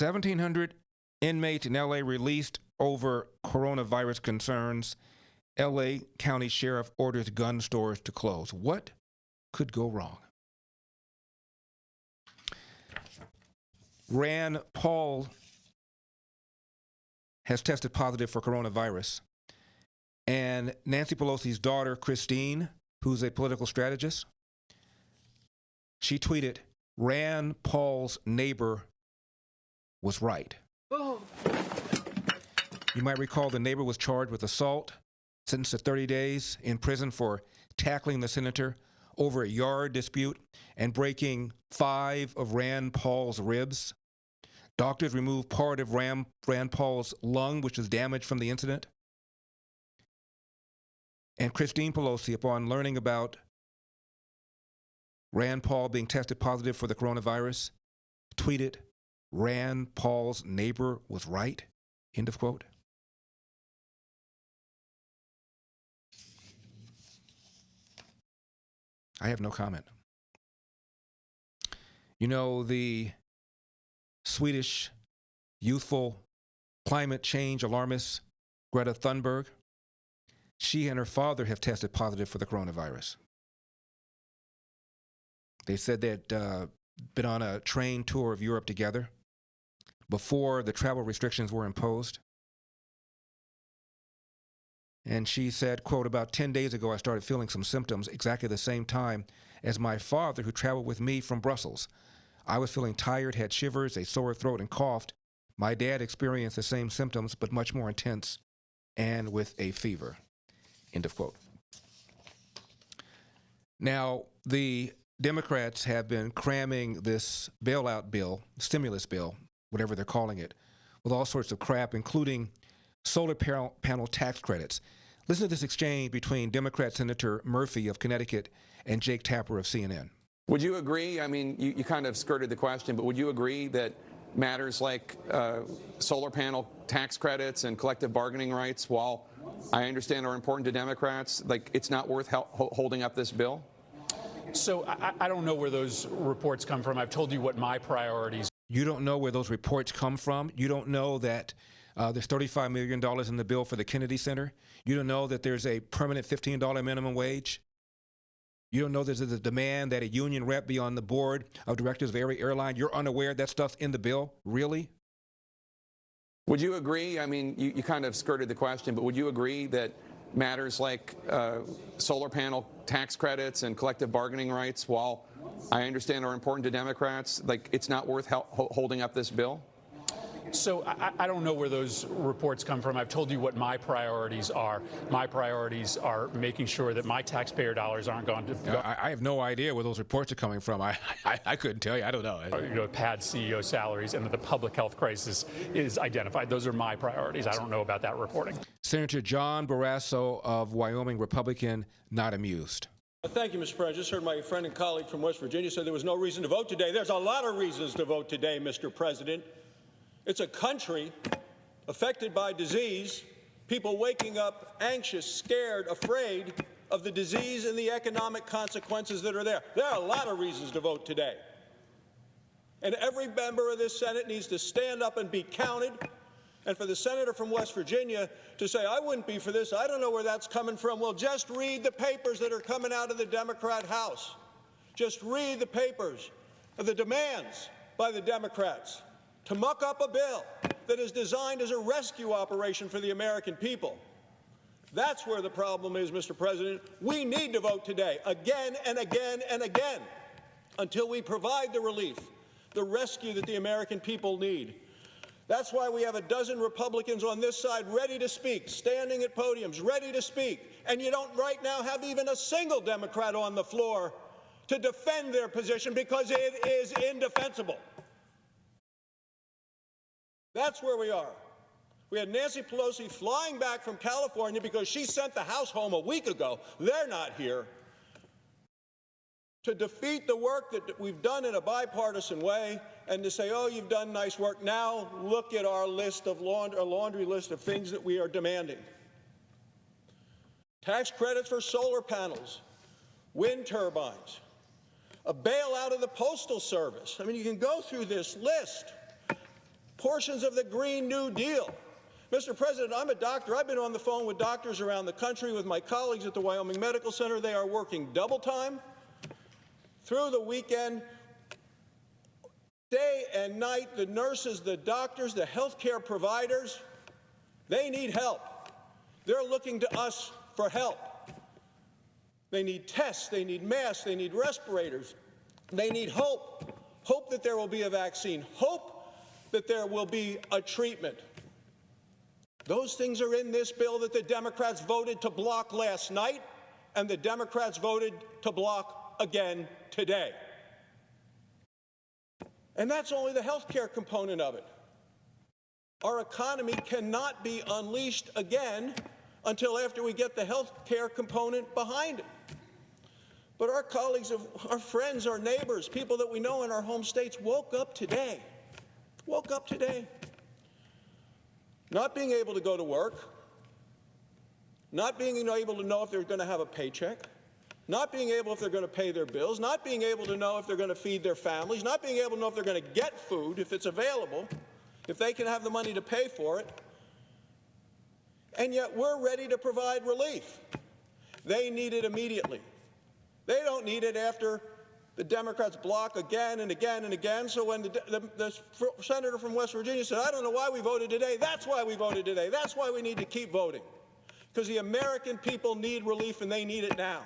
1,700 inmates in L.A. released over coronavirus concerns. L.A. County Sheriff orders gun stores to close. What could go wrong? Rand Paul has tested positive for coronavirus. And Nancy Pelosi's daughter, Christine, who's a political strategist, she tweeted, Rand Paul's neighbor was right. Oh. You might recall the neighbor was charged with assault, sentenced to 30 days in prison for tackling the senator over a yard dispute and breaking 5 of Rand Paul's ribs. Doctors removed part of Rand Paul's lung, which was damaged from the incident. And Christine Pelosi, upon learning about Rand Paul being tested positive for the coronavirus, tweeted, Rand Paul's neighbor was right, end of quote. I have no comment. You know, the Swedish youthful climate change alarmist Greta Thunberg, she and her father have tested positive for the coronavirus. They said they'd been on a train tour of Europe together before the travel restrictions were imposed. And she said, quote, about 10 days ago, I started feeling some symptoms exactly the same time as my father, who traveled with me from Brussels. I was feeling tired, had shivers, a sore throat, and coughed. My dad experienced the same symptoms, but much more intense and with a fever, end of quote. Now, the Democrats have been cramming this bailout bill, stimulus bill, whatever they're calling it, with all sorts of crap, including solar panel tax credits. Listen to this exchange between Democrat Senator Murphy of Connecticut and Jake Tapper of CNN. Would you agree, I mean, you kind of skirted the question, but would you agree that matters like solar panel tax credits and collective bargaining rights, while I understand are important to Democrats, like it's not worth holding up this bill? So I don't know where those reports come from. I've told you what my priorities. You don't know where those reports come from? You don't know that there's $35 million in the bill for the Kennedy Center? You don't know that there's a permanent $15 minimum wage? You don't know there's a demand that a union rep be on the board of directors of every airline? You're unaware that stuff's in the bill? Really? Would you agree, I mean, you kind of skirted the question, but would you agree that matters like solar panel tax credits and collective bargaining rights, while I understand are important to Democrats, like it's not worth holding up this bill? So I don't know where those reports come from. I've told you what my priorities are. My priorities are making sure that my taxpayer dollars aren't going to. I have no idea where those reports are coming from. I couldn't tell you. I don't know. Pad CEO salaries and that the public health crisis is identified. Those are my priorities. I don't know about that reporting. Senator John Barrasso of Wyoming, Republican, not amused. Thank you, Mr. President. I just heard my friend and colleague from West Virginia say there was no reason to vote today. There's a lot of reasons to vote today, Mr. President. It's a country affected by disease, people waking up anxious, scared, afraid of the disease and the economic consequences that are there. There are a lot of reasons to vote today. And every member of this Senate needs to stand up and be counted. And for the senator from West Virginia to say, I wouldn't be for this, I don't know where that's coming from. Well, just read the papers that are coming out of the Democrat House. Just read the papers of the demands by the Democrats to muck up a bill that is designed as a rescue operation for the American people. That's where the problem is, Mr. President. We need to vote today, again and again and again, until we provide the relief, the rescue that the American people need. That's why we have a dozen Republicans on this side ready to speak, standing at podiums, ready to speak. And you don't right now have even a single Democrat on the floor to defend their position because it is indefensible. That's where we are. We had Nancy Pelosi flying back from California because she sent the House home a week ago. They're not here. To defeat the work that we've done in a bipartisan way and to say, oh, you've done nice work. Now look at our list of laundry list of things that we are demanding. Tax credits for solar panels, wind turbines, a bailout of the Postal Service. I mean, you can go through this list. portions of the Green New Deal. Mr. President, I'm a doctor. I've been on the phone with doctors around the country with my colleagues at the Wyoming Medical Center. They are working double time through the weekend, day and night. The nurses, the doctors, the healthcare providers, they need help. They're looking to us for help. They need tests, they need masks, they need respirators. They need hope. Hope that there will be a vaccine. Hope that there will be a treatment. Those things are in this bill that the Democrats voted to block last night, and the Democrats voted to block again today. And that's only the health care component of it. Our economy cannot be unleashed again until after we get the health care component behind it. But our colleagues, our friends, our neighbors, people that we know in our home states woke up today, not being able to go to work, not being able to know if they're going to have a paycheck, not being able if they're going to pay their bills, not being able to know if they're going to feed their families, not being able to know if they're going to get food, if it's available, if they can have the money to pay for it. And yet we're ready to provide relief. They need it immediately. They don't need it after the Democrats block again and again and again. So when the senator from West Virginia said, I don't know why we voted today, that's why we voted today. That's why we need to keep voting. Because the American people need relief, and they need it now.